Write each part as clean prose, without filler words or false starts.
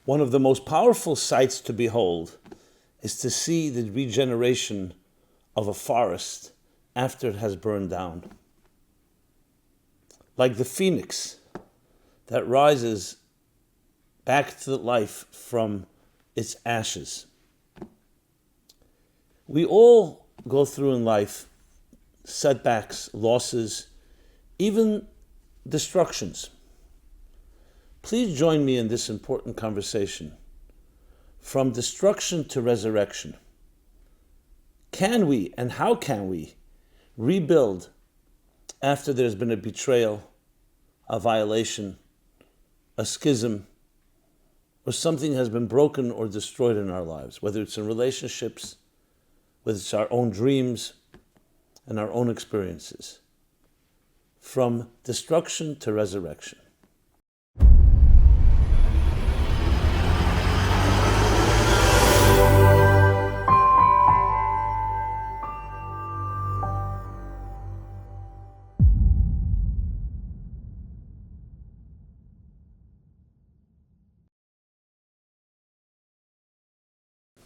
One of the most powerful sights to behold is to see the regeneration of a forest after it has burned down. Like the phoenix that rises back to life from its ashes. We all go through in life setbacks, losses, even destructions. Please join me in this important conversation. From destruction to resurrection. Can we, and how can we, rebuild after there's been a betrayal, a violation, a schism, or something has been broken or destroyed in our lives, whether it's in relationships, whether it's our own dreams and our own experiences. From destruction to resurrection.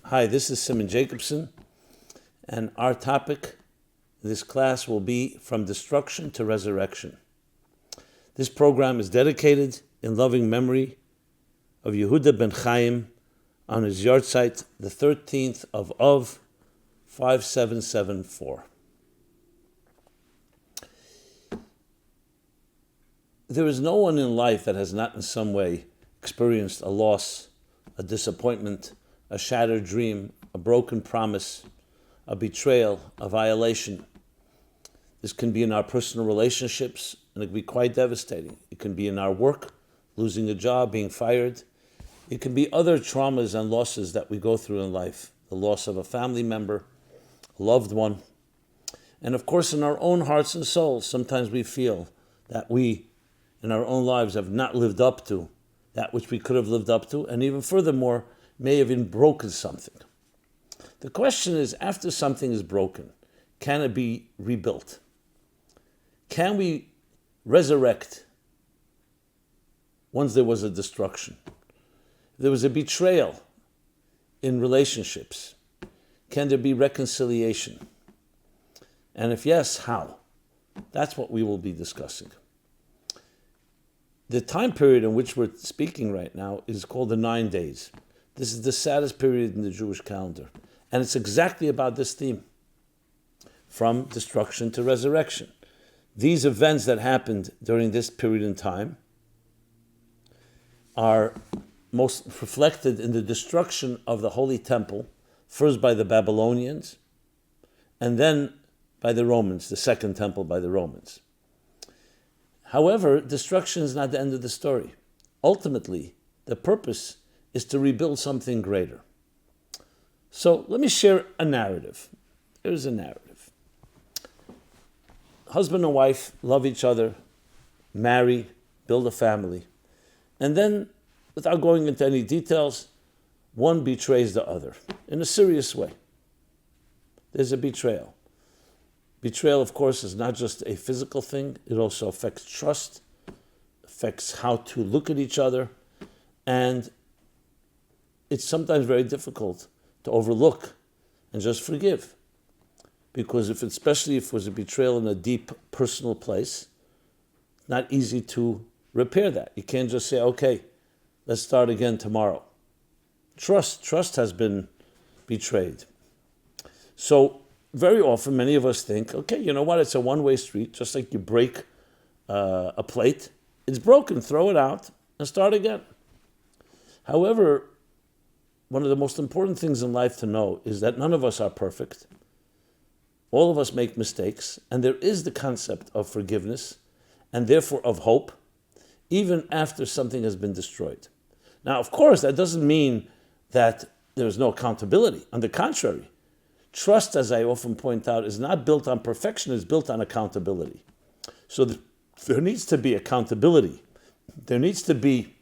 Hi, this is Rabbi Jacobson, and our topic in this class will be From Destruction to Resurrection. This program is dedicated in loving memory of Yehuda ben Chaim on his yahrzeit, the 13th of Av, 5774. There is no one in life that has not in some way experienced a loss, a disappointment, a shattered dream, a broken promise, a betrayal, a violation. This can be in our personal relationships, and it can be quite devastating. It can be in our work, losing a job, being fired. It can be other traumas and losses that we go through in life, the loss of a family member, a loved one. And of course, in our own hearts and souls, sometimes we feel that we, in our own lives, have not lived up to that which we could have lived up to, and even furthermore, may have even broken something. The question is, after something is broken, can it be rebuilt? Can we resurrect once there was a destruction? There was a betrayal in relationships. Can there be reconciliation? And if yes, how? That's what we will be discussing. The time period in which we're speaking right now is called the 9 days. This is the saddest period in the Jewish calendar. And it's exactly about this theme. From destruction to resurrection. These events that happened during this period in time are most reflected in the destruction of the Holy Temple, first by the Babylonians, and then by the Romans, the Second Temple by the Romans. However, destruction is not the end of the story. Ultimately, the purpose is to rebuild something greater. So let me share a narrative. Here's a narrative. Husband and wife love each other, marry, build a family, and then, without going into any details, one betrays the other in a serious way. There's a betrayal. Betrayal, of course, is not just a physical thing. It also affects trust, affects how to look at each other, and it's sometimes very difficult to overlook and just forgive. Because especially if it was a betrayal in a deep personal place, it's not easy to repair that. You can't just say, okay, let's start again tomorrow. Trust has been betrayed. So very often, many of us think, okay, you know what, it's a one-way street, just like you break a plate. It's broken, throw it out and start again. However, one of the most important things in life to know is that none of us are perfect. All of us make mistakes, and there is the concept of forgiveness, and therefore of hope, even after something has been destroyed. Now, of course, that doesn't mean that there's no accountability. On the contrary, trust, as I often point out, is not built on perfection, it's built on accountability. So there needs to be accountability. There needs to be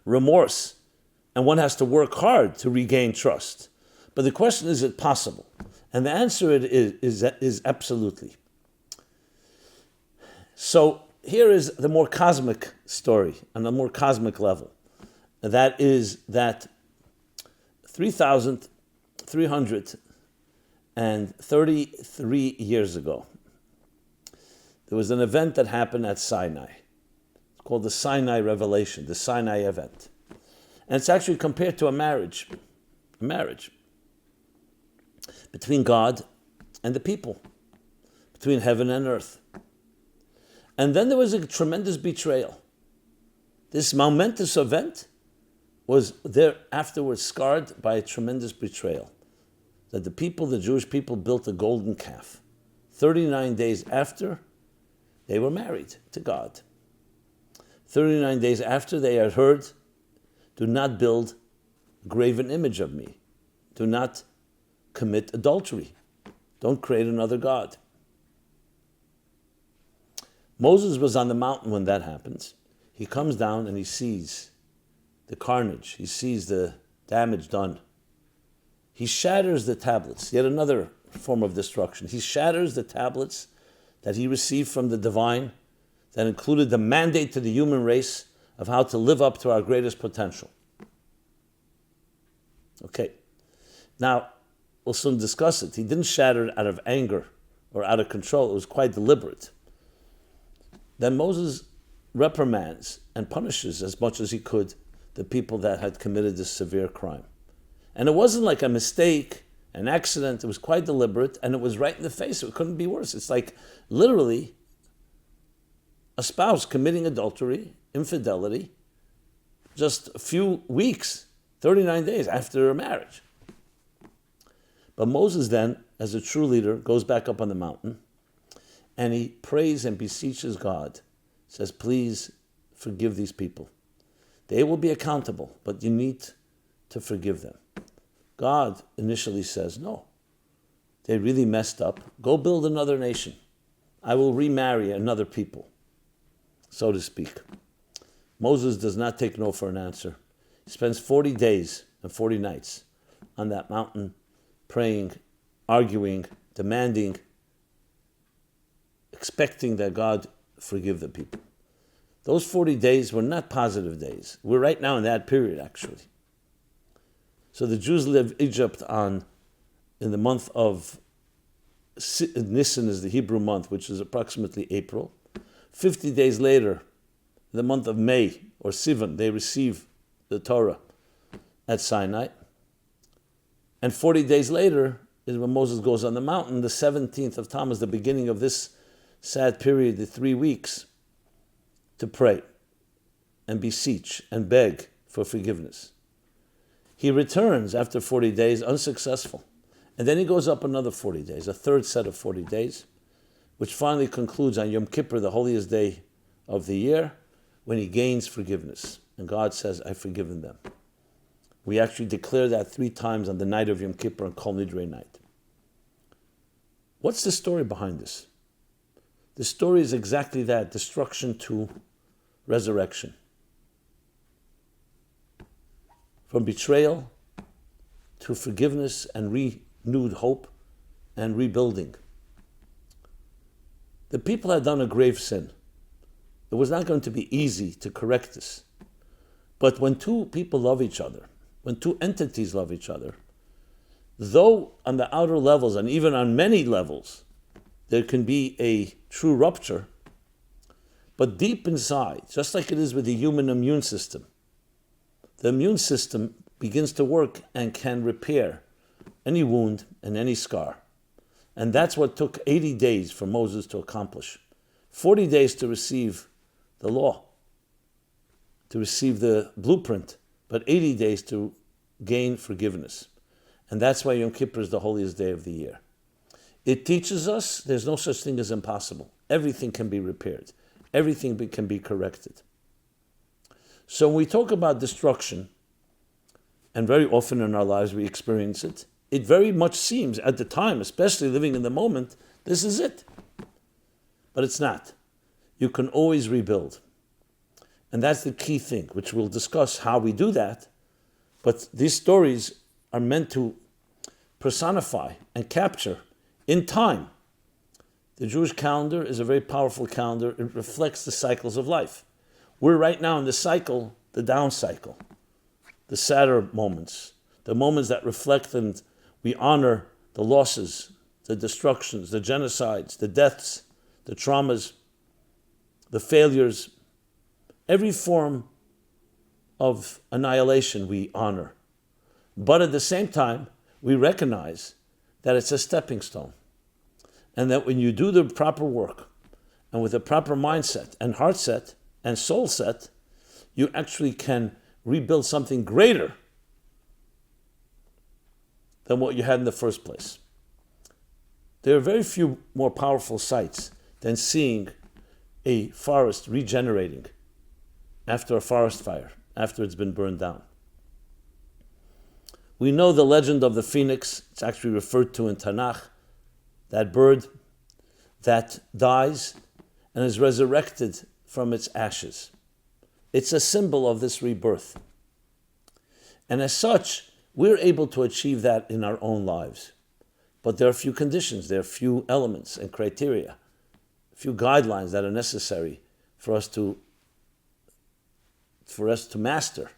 remorse, and one has to work hard to regain trust. But the question is it possible? And the answer is absolutely. So here is the more cosmic story on a more cosmic level. that is that 3,333 years ago, there was an event that happened at Sinai. It's called the Sinai Revelation, the Sinai event. And it's actually compared to a marriage between God and the people, between heaven and earth. And then there was a tremendous betrayal. This momentous event was there afterwards scarred by a tremendous betrayal. That the people, the Jewish people, built a golden calf 39 days after they were married to God. 39 days after they had heard, do not build a graven image of me. Do not commit adultery. Don't create another God. Moses was on the mountain when that happens. He comes down and he sees the carnage. He sees the damage done. He shatters the tablets, yet another form of destruction. He shatters the tablets that he received from the divine that included the mandate to the human race of how to live up to our greatest potential. Okay. Now, we'll soon discuss it. He didn't shatter it out of anger or out of control. It was quite deliberate. Then Moses reprimands and punishes as much as he could the people that had committed this severe crime. And it wasn't like a mistake, an accident. It was quite deliberate, and it was right in the face. It couldn't be worse. It's like literally a spouse committing adultery, infidelity, just a few weeks, 39 days after a marriage. But Moses then, as a true leader, goes back up on the mountain, and he prays and beseeches God, says, please forgive these people. They will be accountable, but you need to forgive them. God initially says, no, they really messed up. Go build another nation. I will remarry another people, so to speak. Moses does not take no for an answer. He spends 40 days and 40 nights on that mountain praying, arguing, demanding, expecting that God forgive the people. Those 40 days were not positive days. We're right now in that period, actually. So the Jews live Egypt in the month of Nisan is the Hebrew month, which is approximately April. 50 days later, the month of May, or Sivan, they receive the Torah at Sinai. And 40 days later is when Moses goes on the mountain, the 17th of Tammuz, the beginning of this sad period, the 3 weeks, to pray and beseech and beg for forgiveness. He returns after 40 days unsuccessful. And then he goes up another 40 days, a third set of 40 days, which finally concludes on Yom Kippur, the holiest day of the year, when he gains forgiveness. And God says, I've forgiven them. We actually declare that 3 times on the night of Yom Kippur on Kol Nidrei night. What's the story behind this? The story is exactly that, destruction to resurrection. From betrayal to forgiveness and renewed hope and rebuilding. The people had done a grave sin. It was not going to be easy to correct this. But when two people love each other, when two entities love each other, though on the outer levels and even on many levels, there can be a true rupture, but deep inside, just like it is with the human immune system, the immune system begins to work and can repair any wound and any scar. And that's what took 80 days for Moses to accomplish. 40 days to receive the law, to receive the blueprint, but 80 days to gain forgiveness. And that's why Yom Kippur is the holiest day of the year. It teaches us there's no such thing as impossible. Everything can be repaired. Everything can be corrected. So when we talk about destruction, and very often in our lives we experience it, it very much seems at the time, especially living in the moment, this is it. But it's not. You can always rebuild. And that's the key thing, which we'll discuss how we do that. But these stories are meant to personify and capture in time. The Jewish calendar is a very powerful calendar. It reflects the cycles of life. We're right now in the cycle, the down cycle. the sadder moments, the moments that reflect and we honor the losses, the destructions, the genocides, the deaths, the traumas, the failures, every form of annihilation we honor. But at the same time, we recognize that it's a stepping stone. And that when you do the proper work, and with a proper mindset and heart set and soul set, you actually can rebuild something greater than what you had in the first place. There are very few more powerful sights than seeing a forest regenerating after a forest fire, after it's been burned down. We know the legend of the phoenix. It's actually referred to in Tanakh, that bird that dies and is resurrected from its ashes. It's a symbol of this rebirth. And as such, we're able to achieve that in our own lives. But there are a few conditions, there are a few elements and criteria, a few guidelines that are necessary for us to master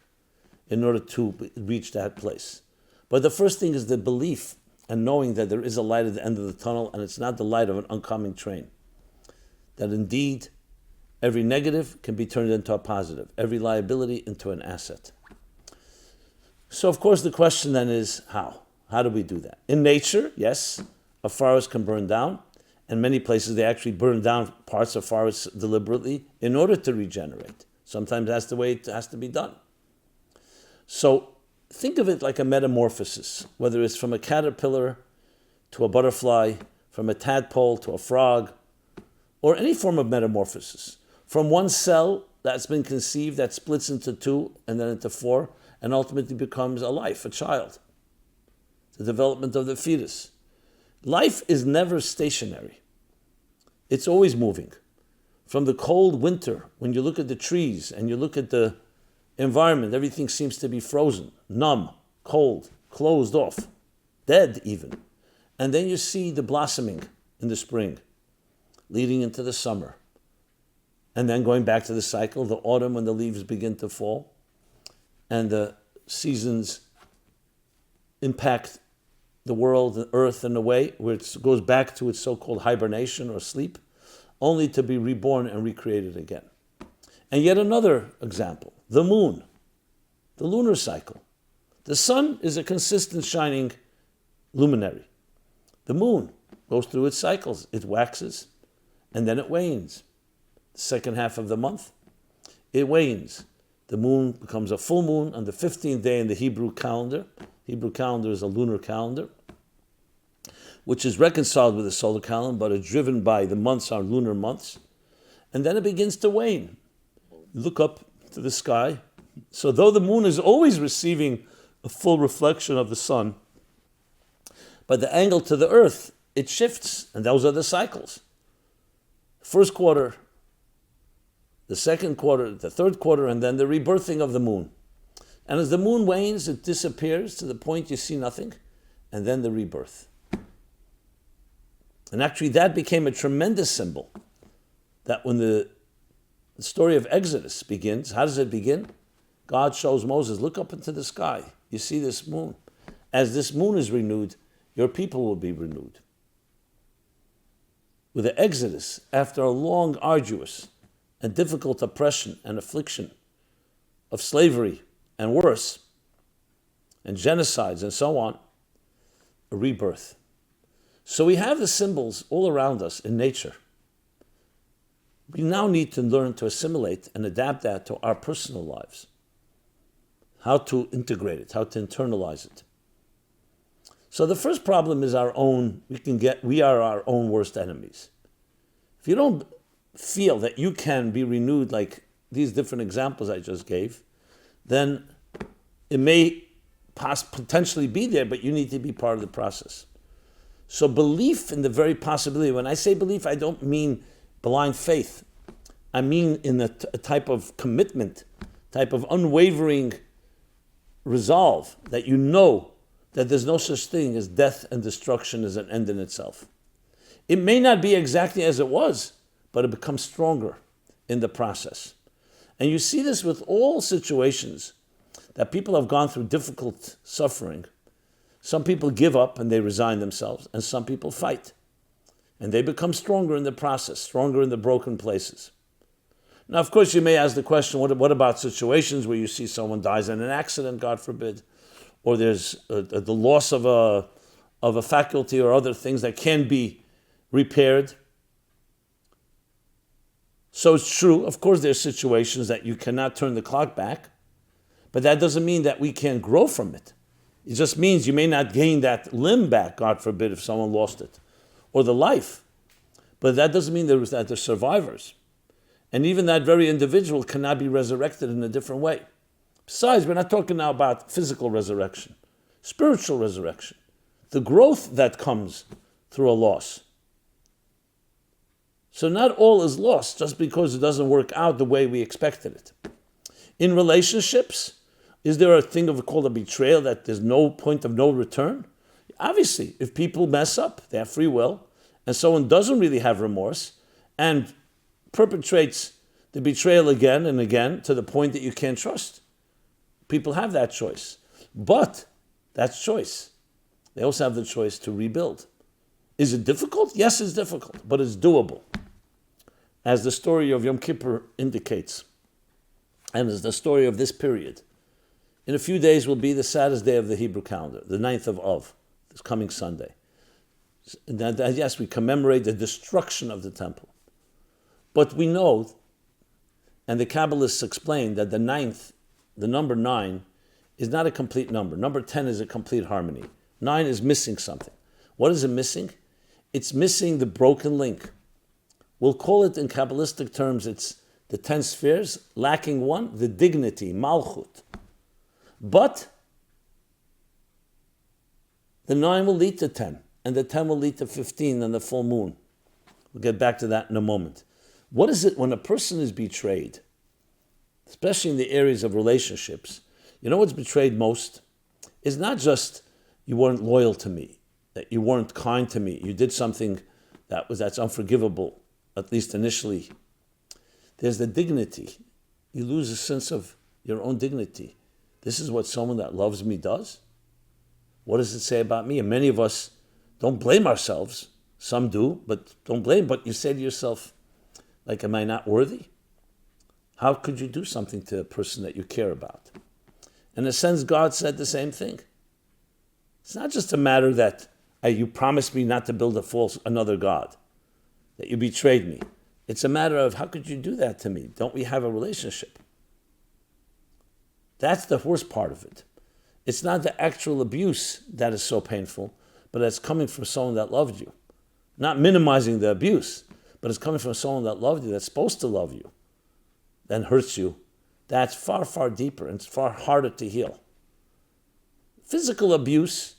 in order to reach that place. But the first thing is the belief and knowing that there is a light at the end of the tunnel, and it's not the light of an oncoming train. That indeed, every negative can be turned into a positive, every liability into an asset. So of course the question then is how? How do we do that? In nature, yes, a forest can burn down. In many places they actually burn down parts of forests deliberately in order to regenerate. Sometimes that's the way it has to be done. So think of it like a metamorphosis, whether it's from a caterpillar to a butterfly, from a tadpole to a frog, or any form of metamorphosis. From one cell that's been conceived that splits into two and then into four and ultimately becomes a life, a child. The development of the fetus. Life is never stationary. It's always moving. From the cold winter, when you look at the trees and you look at the environment, everything seems to be frozen, numb, cold, closed off, dead even. And then you see the blossoming in the spring, leading into the summer. And then going back to the cycle, the autumn when the leaves begin to fall, and the seasons impact the world, the earth in a way where it goes back to its so-called hibernation or sleep, only to be reborn and recreated again. And yet another example, the moon, the lunar cycle. The sun is a consistent shining luminary. The moon goes through its cycles. It waxes and then it wanes. The second half of the month, it wanes. The moon becomes a full moon on the 15th day in the Hebrew calendar. Hebrew calendar is a lunar calendar, which is reconciled with the solar calendar, but is driven by the months, our lunar months. And then it begins to wane. You look up to the sky. So though the moon is always receiving a full reflection of the sun, but the angle to the earth, it shifts, and those are the cycles. First quarter, the second quarter, the third quarter, and then the rebirthing of the moon. And as the moon wanes, it disappears to the point you see nothing, and then the rebirth. And actually that became a tremendous symbol, that when the story of Exodus begins, how does it begin? God shows Moses, look up into the sky. You see this moon. As this moon is renewed, your people will be renewed. With the Exodus, after a long, arduous, and difficult oppression and affliction of slavery and worse, and genocides and so on, a rebirth. So we have the symbols all around us in nature. We now need to learn to assimilate and adapt that to our personal lives. How to integrate it, how to internalize it. So the first problem is we are our own worst enemies. If you don't feel that you can be renewed like these different examples I just gave, then it may potentially be there, but you need to be part of the process. So belief in the very possibility, when I say belief, I don't mean blind faith. I mean in a type of commitment, type of unwavering resolve that you know that there's no such thing as death and destruction as an end in itself. It may not be exactly as it was, but it becomes stronger in the process. And you see this with all situations that people have gone through difficult suffering. Some people give up and they resign themselves, and some people fight. And they become stronger in the process, stronger in the broken places. Now, of course, you may ask the question, what about situations where you see someone dies in an accident, God forbid, or there's the loss of a faculty or other things that can be repaired? So it's true, of course, there's situations that you cannot turn the clock back, but that doesn't mean that we can't grow from it. It just means you may not gain that limb back, God forbid, if someone lost it, or the life. But that doesn't mean that they're survivors. And even that very individual cannot be resurrected in a different way. Besides, we're not talking now about physical resurrection, spiritual resurrection, the growth that comes through a loss. So not all is lost just because it doesn't work out the way we expected it. In relationships, is there a thing called a betrayal that there's no point of no return? Obviously, if people mess up, they have free will, and someone doesn't really have remorse and perpetrates the betrayal again and again to the point that you can't trust. People have that choice. But that's choice. They also have the choice to rebuild. Is it difficult? Yes, it's difficult, but it's doable. As the story of Yom Kippur indicates, and as the story of this period, in a few days will be the saddest day of the Hebrew calendar, the 9th of Av, this coming Sunday. Yes, we commemorate the destruction of the temple. But we know, and the Kabbalists explain, that the number 9, is not a complete number. Number 10 is a complete harmony. 9 is missing something. What is it missing? It's missing the broken link. We'll call it in Kabbalistic terms, it's the 10 spheres, lacking one, the dignity, malchut. But the 9 will lead to 10, and the 10 will lead to 15 and the full moon. We'll get back to that in a moment. What is it when a person is betrayed, especially in the areas of relationships? You know what's betrayed most? It's not just you weren't loyal to me, that you weren't kind to me, you did something that's unforgivable, at least initially. There's the dignity. You lose a sense of your own dignity. This is what someone that loves me does? What does it say about me? And many of us don't blame ourselves. Some do, but don't blame. But you say to yourself, like, am I not worthy? How could you do something to a person that you care about? In a sense, God said the same thing. It's not just a matter that you promised me not to build another God, that you betrayed me. It's a matter of, how could you do that to me? Don't we have a relationship? That's the worst part of it. It's not the actual abuse that is so painful, but it's coming from someone that loved you. Not minimizing the abuse, but it's coming from someone that loved you, that's supposed to love you, then hurts you. That's far, far deeper, and it's far harder to heal. Physical abuse,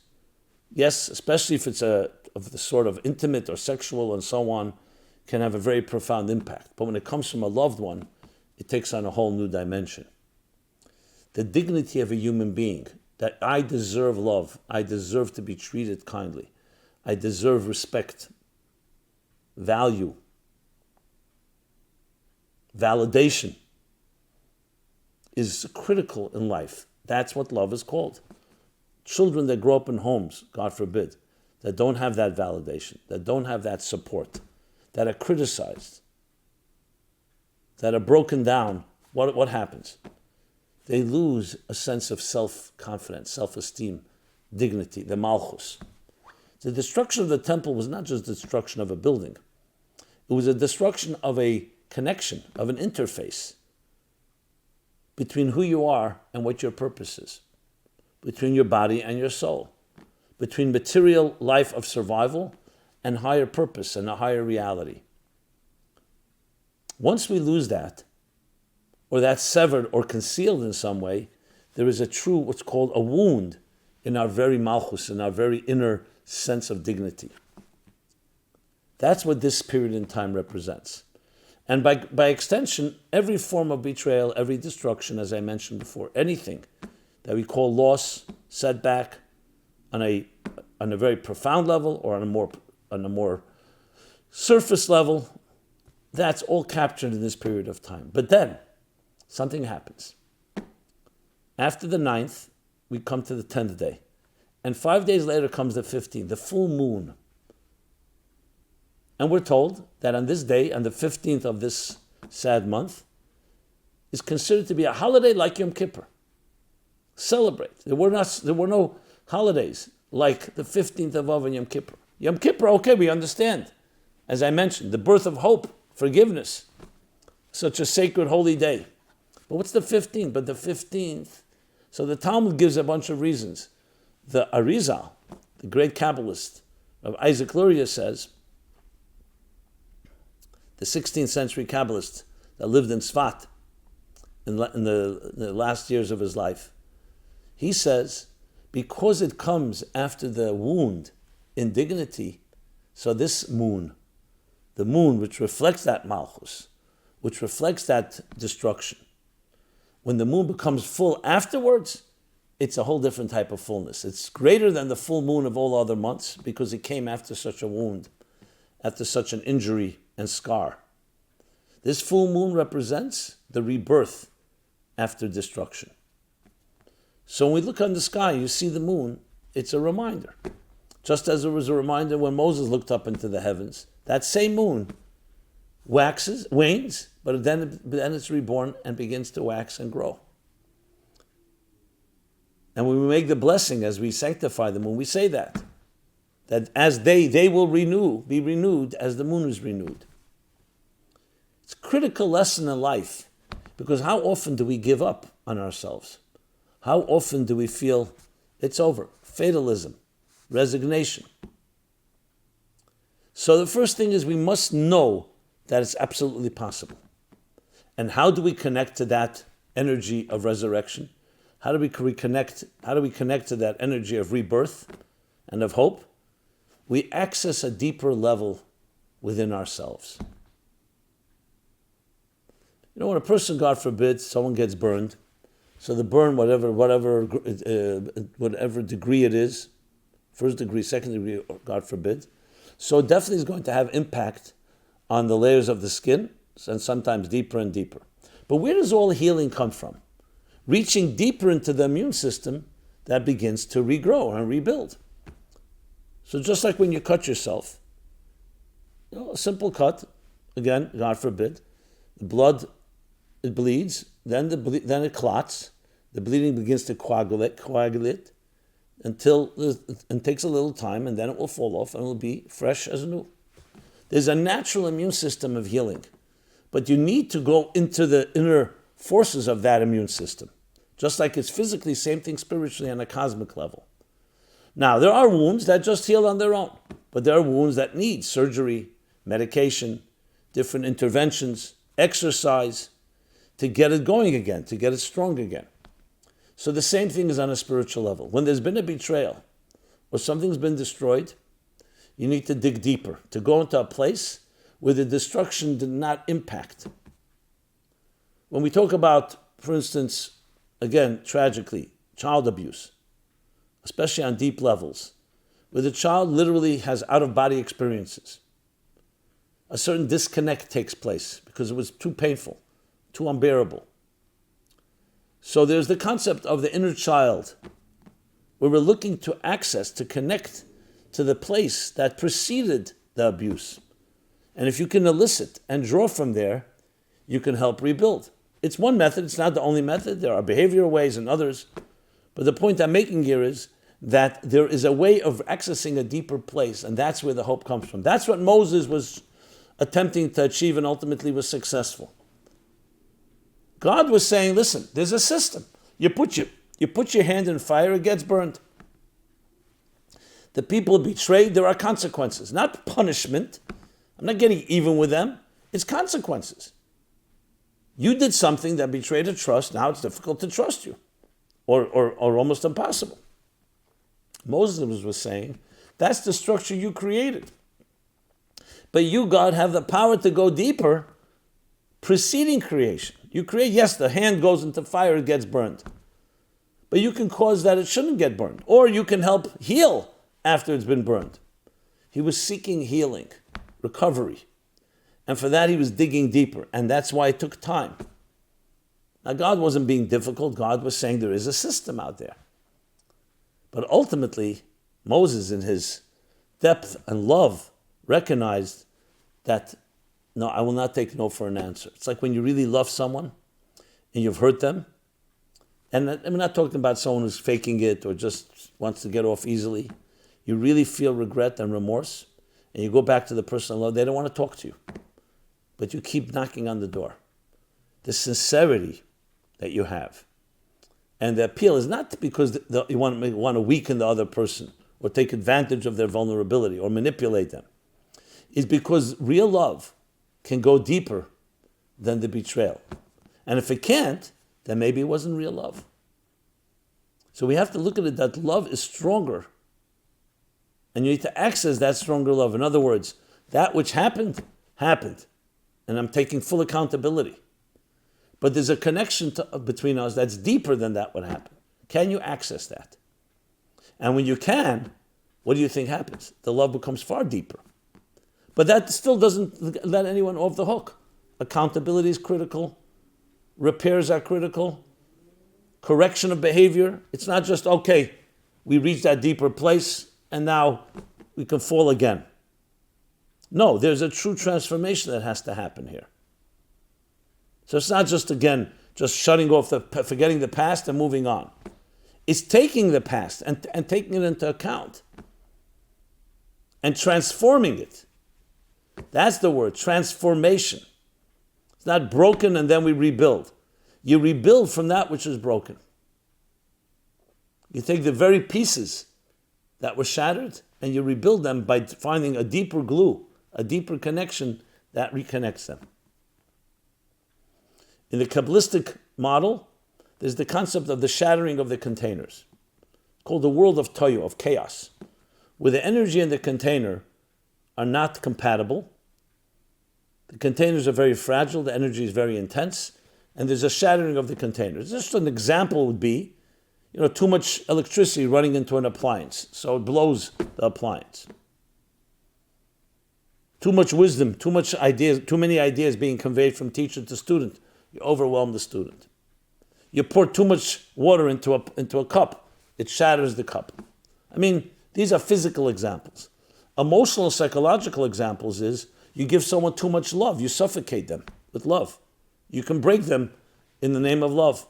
yes, especially if it's of the sort of intimate or sexual and so on, can have a very profound impact. But when it comes from a loved one, it takes on a whole new dimension. The dignity of a human being, that I deserve love, I deserve to be treated kindly, I deserve respect, value, validation, is critical in life. That's what love is called. Children that grow up in homes, God forbid, that don't have that validation, that don't have that support, that are criticized, that are broken down, what happens? They lose a sense of self-confidence, self-esteem, dignity, the malchus. The destruction of the temple was not just the destruction of a building. It was a destruction of a connection, of an interface between who you are and what your purpose is, between your body and your soul, between material life of survival and higher purpose and a higher reality. Once we lose that, or that's severed or concealed in some way, there is a true, what's called a wound in our very malchus, in our very inner sense of dignity. That's what this period in time represents. And by extension, every form of betrayal, every destruction, as I mentioned before, anything that we call loss, setback, on a very profound level or on a more surface level, that's all captured in this period of time. But then, something happens. After the 9th, we come to the 10th day. And 5 days later comes the 15th, the full moon. And we're told that on this day, on the 15th of this sad month, is considered to be a holiday like Yom Kippur. Celebrate. There were no holidays like the 15th of Av and Yom Kippur. Yom Kippur, okay, we understand. As I mentioned, the birth of hope, forgiveness, such a sacred holy day. But what's the 15th? But the 15th, so the Talmud gives a bunch of reasons. The Arizal, the great Kabbalist of Isaac Luria, says, the 16th century Kabbalist that lived in Sfat in the last years of his life, he says, because it comes after the wound in dignity, so this moon, the moon which reflects that malchus, which reflects that destruction, when the moon becomes full afterwards, it's a whole different type of fullness. It's greater than the full moon of all other months because it came after such a wound, after such an injury and scar. This full moon represents the rebirth after destruction. So when we look on the sky, you see the moon, it's a reminder. Just as it was a reminder when Moses looked up into the heavens, that same moon wanes, but then it's reborn and begins to wax and grow. And when we make the blessing, as we sanctify the moon, we say that as they will be renewed as the moon is renewed. It's a critical lesson in life, because how often do we give up on ourselves? How often do we feel it's over? Fatalism, resignation. So the first thing is we must know that it's absolutely possible. And how do we connect to that energy of resurrection? How do we connect to that energy of rebirth and of hope? We access a deeper level within ourselves. You know, when a person, God forbid, someone gets burned, so the burn, whatever degree it is, first degree, second degree, God forbid, so it definitely is going to have impact on the layers of the skin, and sometimes deeper and deeper. But where does all healing come from? Reaching deeper into the immune system that begins to regrow and rebuild. So just like when you cut yourself, a simple cut, again, God forbid, the blood, it bleeds, then it clots, the bleeding begins to coagulate and takes a little time, and then it will fall off and it will be fresh as new. There's a natural immune system of healing, but you need to go into the inner forces of that immune system. Just like it's physically, same thing spiritually on a cosmic level. Now, there are wounds that just heal on their own, but there are wounds that need surgery, medication, different interventions, exercise, to get it going again, to get it strong again. So the same thing is on a spiritual level. When there's been a betrayal, or something's been destroyed, you need to dig deeper, to go into a place where the destruction did not impact. When we talk about, for instance, again, tragically, child abuse, especially on deep levels, where the child literally has out-of-body experiences, a certain disconnect takes place because it was too painful, too unbearable. So there's the concept of the inner child, where we're looking to access, to connect to the place that preceded the abuse. And if you can elicit and draw from there, you can help rebuild. It's one method, it's not the only method. There are behavioral ways and others. But the point I'm making here is that there is a way of accessing a deeper place, and that's where the hope comes from. That's what Moses was attempting to achieve and ultimately was successful. God was saying, listen, there's a system. You put your hand in fire, it gets burned. The people betrayed, there are consequences, not punishment. I'm not getting even with them. It's consequences. You did something that betrayed a trust, now it's difficult to trust you, or almost impossible. Moses was saying, that's the structure you created. But you, God, have the power to go deeper preceding creation. You create, yes, the hand goes into fire, it gets burned. But you can cause that it shouldn't get burned. Or you can help heal after it's been burned. He was seeking healing, recovery. And for that he was digging deeper. And that's why it took time. Now, God wasn't being difficult. God was saying there is a system out there. But ultimately, Moses, in his depth and love, recognized that, no, I will not take no for an answer. It's like when you really love someone and you've hurt them. And I'm not talking about someone who's faking it or just wants to get off easily. You really feel regret and remorse, and you go back to the person in love. They don't want to talk to you, but you keep knocking on the door. The sincerity that you have. And the appeal is not because you want to weaken the other person or take advantage of their vulnerability or manipulate them. It's because real love can go deeper than the betrayal. And if it can't, then maybe it wasn't real love. So we have to look at it that love is stronger. And you need to access that stronger love. In other words, that which happened, happened. And I'm taking full accountability. But there's a connection between us that's deeper than that what happened. Can you access that? And when you can, what do you think happens? The love becomes far deeper. But that still doesn't let anyone off the hook. Accountability is critical. Repairs are critical. Correction of behavior. It's not just, okay, we reached that deeper place and now we can fall again. No, there's a true transformation that has to happen here. So it's not just, again, just shutting off, forgetting the past and moving on. It's taking the past and taking it into account and transforming it. That's the word, transformation. It's not broken and then we rebuild. You rebuild from that which is broken. You take the very pieces that were shattered and you rebuild them by finding a deeper glue, a deeper connection that reconnects them. In the Kabbalistic model, there's the concept of the shattering of the containers, called the world of toyu, of chaos, where the energy in the container are not compatible. The containers are very fragile, the energy is very intense, and there's a shattering of the containers. Just an example would be, too much electricity running into an appliance, so it blows the appliance. Too much wisdom, too many ideas being conveyed from teacher to student. You overwhelm the student. You pour too much water into a cup, it shatters the cup. I mean, these are physical examples. Emotional, psychological examples is you give someone too much love, you suffocate them with love. You can break them in the name of love.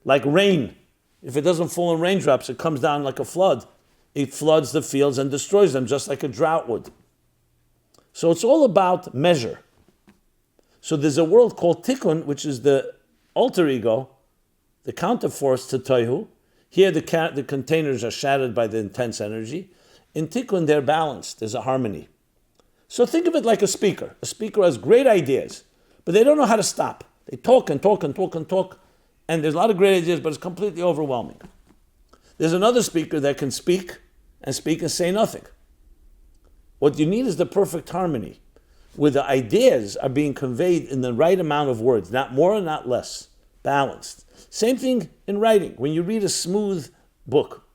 Like rain, if it doesn't fall in raindrops, it comes down like a flood. It floods the fields and destroys them just like a drought would. So it's all about measure. So there's a world called tikkun, which is the alter ego, the counterforce to tohu. Here the containers are shattered by the intense energy. In tikkun, they're balanced. There's a harmony. So think of it like a speaker. A speaker has great ideas, but they don't know how to stop. They talk and talk and talk and talk, and there's a lot of great ideas, but it's completely overwhelming. There's another speaker that can speak and say nothing. What you need is the perfect harmony, where the ideas are being conveyed in the right amount of words, not more and not less, balanced. Same thing in writing. When you read a smooth book,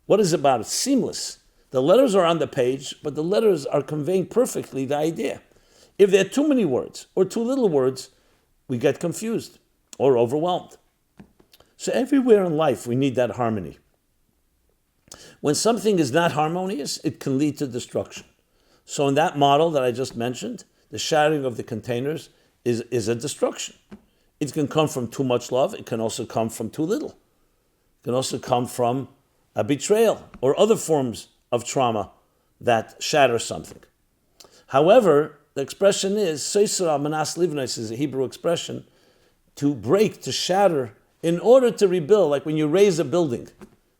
what is it about? It's seamless. The letters are on the page, but the letters are conveying perfectly the idea. If there are too many words or too little words, we get confused or overwhelmed. So everywhere in life, we need that harmony. When something is not harmonious, it can lead to destruction. So in that model that I just mentioned, the shattering of the containers is a destruction. It can come from too much love. It can also come from too little. It can also come from a betrayal or other forms of trauma that shatter something. However, the expression is, Seisra Manas Livnes is a Hebrew expression, to break, to shatter, in order to rebuild, like when you raise a building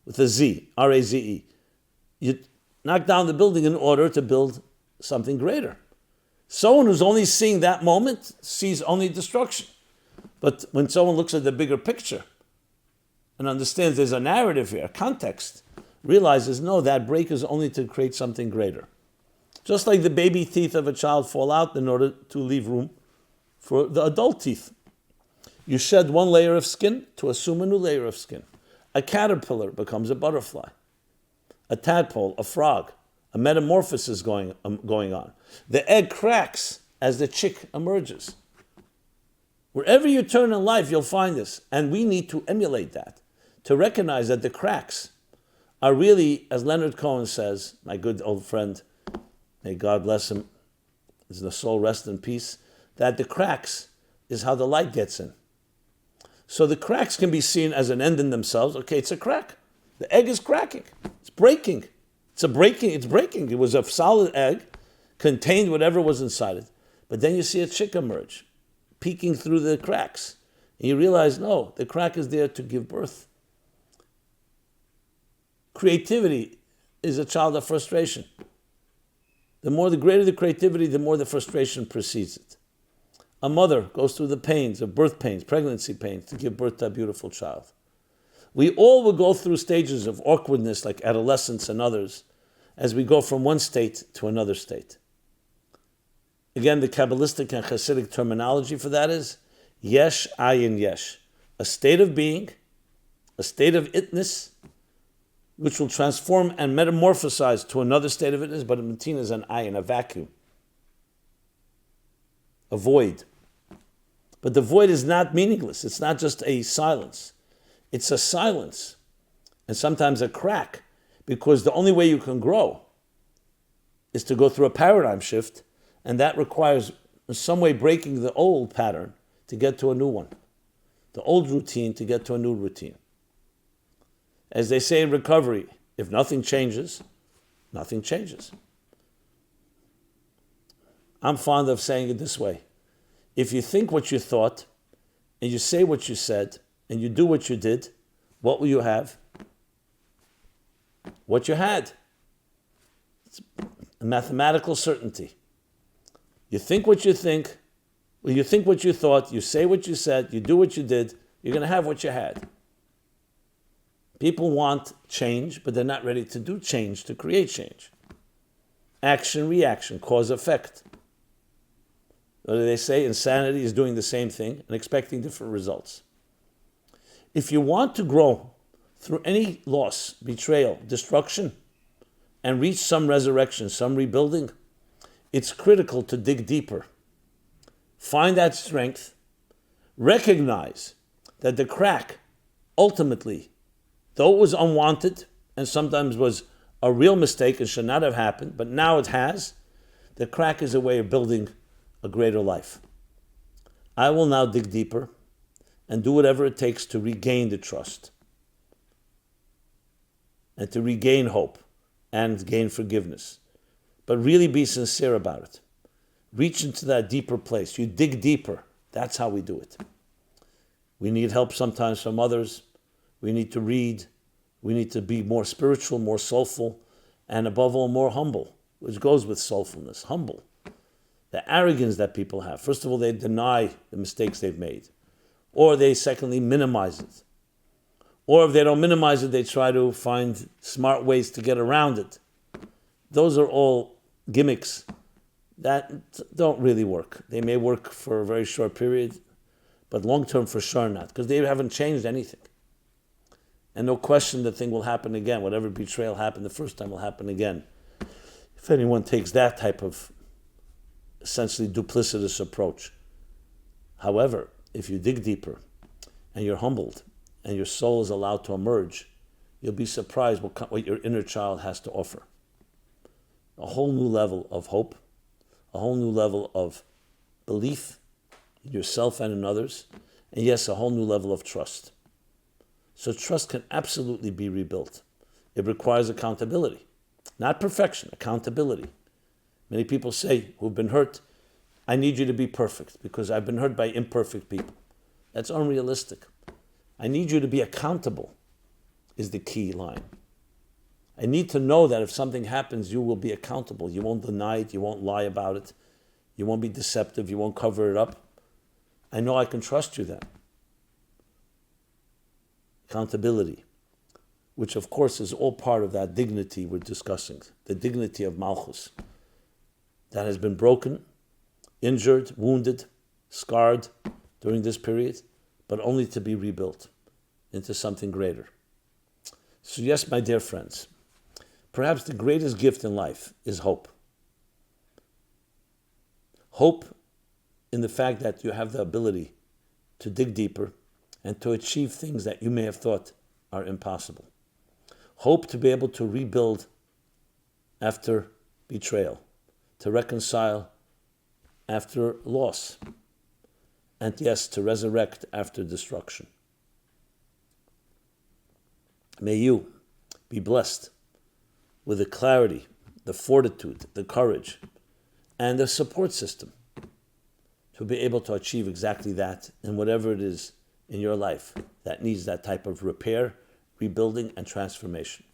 with a Z, R-A-Z-E. You knock down the building in order to build something greater. Someone who's only seeing that moment sees only destruction. But when someone looks at the bigger picture and understands there's a narrative here, a context, realizes, no, that break is only to create something greater. Just like the baby teeth of a child fall out in order to leave room for the adult teeth. You shed one layer of skin to assume a new layer of skin. A caterpillar becomes a butterfly. A tadpole, a frog. A metamorphosis going on. The egg cracks as the chick emerges. Wherever you turn in life, you'll find this. And we need to emulate that, to recognize that the cracks are really, as Leonard Cohen says, my good old friend, may God bless him, his the soul rest in peace, that the cracks is how the light gets in. So the cracks can be seen as an end in themselves. Okay, it's a crack. The egg is cracking. It's breaking. It's breaking. It was a solid egg, contained whatever was inside it. But then you see a chick emerge, peeking through the cracks. And you realize, no, the crack is there to give birth. Creativity is a child of frustration. The greater the creativity, the more the frustration precedes it. A mother goes through the pains of birth pains, pregnancy pains, to give birth to a beautiful child. We all will go through stages of awkwardness like adolescence and others as we go from one state to another state. Again, the Kabbalistic and Hasidic terminology for that is yesh ayin yesh, a state of being, a state of itness, which will transform and metamorphosize to another state of itness, but in Matina is an ayin, a vacuum, a void. But the void is not meaningless. It's not just a silence. It's a silence, and sometimes a crack, because the only way you can grow is to go through a paradigm shift, and that requires in some way breaking the old pattern to get to a new one, the old routine to get to a new routine. As they say in recovery, if nothing changes, nothing changes. I'm fond of saying it this way. If you think what you thought, and you say what you said, and you do what you did, what will you have? What you had. It's a mathematical certainty. You think what you think, well, you think what you thought, you say what you said, you do what you did, you're going to have what you had. People want change, but they're not ready to do change, to create change. Action, reaction, cause, effect. What do they say? Insanity is doing the same thing and expecting different results. If you want to grow through any loss, betrayal, destruction, and reach some resurrection, some rebuilding, it's critical to dig deeper. Find that strength. Recognize that the crack, ultimately, though it was unwanted and sometimes was a real mistake and should not have happened, but now it has, the crack is a way of building a greater life. I will now dig deeper and do whatever it takes to regain the trust and to regain hope and gain forgiveness. But really be sincere about it. Reach into that deeper place. You dig deeper. That's how we do it. We need help sometimes from others. We need to read. We need to be more spiritual, more soulful, and above all, more humble, which goes with soulfulness. Humble. The arrogance that people have. First of all, they deny the mistakes they've made. Or they, secondly, minimize it. Or if they don't minimize it, they try to find smart ways to get around it. Those are all gimmicks that don't really work. They may work for a very short period, but long-term for sure not, because they haven't changed anything. And no question the thing will happen again. Whatever betrayal happened the first time will happen again. If anyone takes that type of essentially duplicitous approach. However, if you dig deeper and you're humbled and your soul is allowed to emerge, you'll be surprised what your inner child has to offer. A whole new level of hope, a whole new level of belief in yourself and in others, and yes, a whole new level of trust. So trust can absolutely be rebuilt. It requires accountability, not perfection, accountability. Many people say, who've been hurt, I need you to be perfect because I've been hurt by imperfect people. That's unrealistic. I need you to be accountable is the key line. I need to know that if something happens, you will be accountable. You won't deny it. You won't lie about it. You won't be deceptive. You won't cover it up. I know I can trust you then. Accountability, which of course is all part of that dignity we're discussing, the dignity of Malchus, that has been broken, injured, wounded, scarred during this period, but only to be rebuilt into something greater. So yes, my dear friends, perhaps the greatest gift in life is hope. Hope in the fact that you have the ability to dig deeper, and to achieve things that you may have thought are impossible. Hope to be able to rebuild after betrayal, to reconcile after loss, and yes, to resurrect after destruction. May you be blessed with the clarity, the fortitude, the courage, and the support system to be able to achieve exactly that in whatever it is in your life that needs that type of repair, rebuilding, and transformation.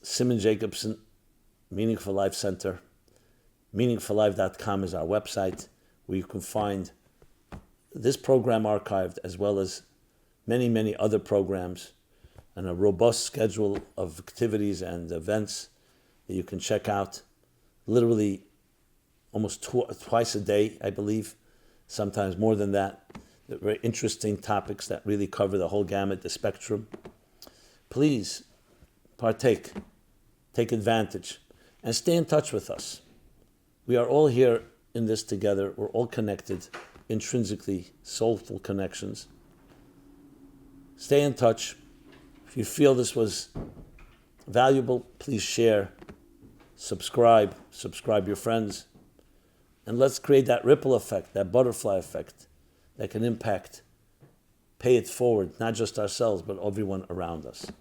Simon Jacobson, Meaningful Life Center. meaningfullife.com is our website where you can find this program archived as well as many, many other programs and a robust schedule of activities and events that you can check out literally almost twice a day, I believe, sometimes more than that. They're very interesting topics that really cover the whole gamut, the spectrum. Please partake, take advantage, and stay in touch with us. We are all here in this together. We're all connected, intrinsically, soulful connections. Stay in touch. If you feel this was valuable, please share, subscribe your friends, and let's create that ripple effect, that butterfly effect that can impact, pay it forward, not just ourselves, but everyone around us.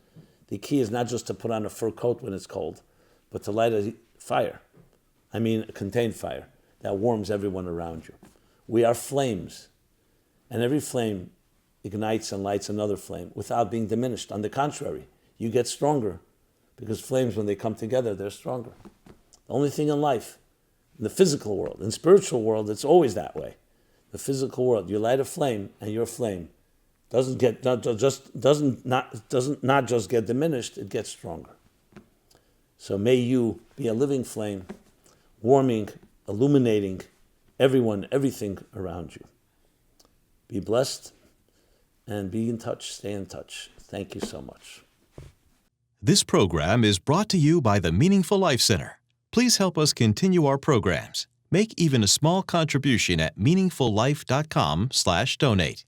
The key is not just to put on a fur coat when it's cold, but to light a fire. I mean, a contained fire that warms everyone around you. We are flames, and every flame ignites and lights another flame without being diminished. On the contrary, you get stronger because flames, when they come together, they're stronger. The only thing in life, in the physical world, in the spiritual world, it's always that way. The physical world, you light a flame, and your flame doesn't not just get diminished, it gets stronger. So may you be a living flame, warming, illuminating everyone, everything around you. Be blessed and be in touch. Stay in touch. Thank you so much. This program is brought to you by the Meaningful Life Center. Please help us continue our programs. Make even a small contribution at meaningfullife.com/donate.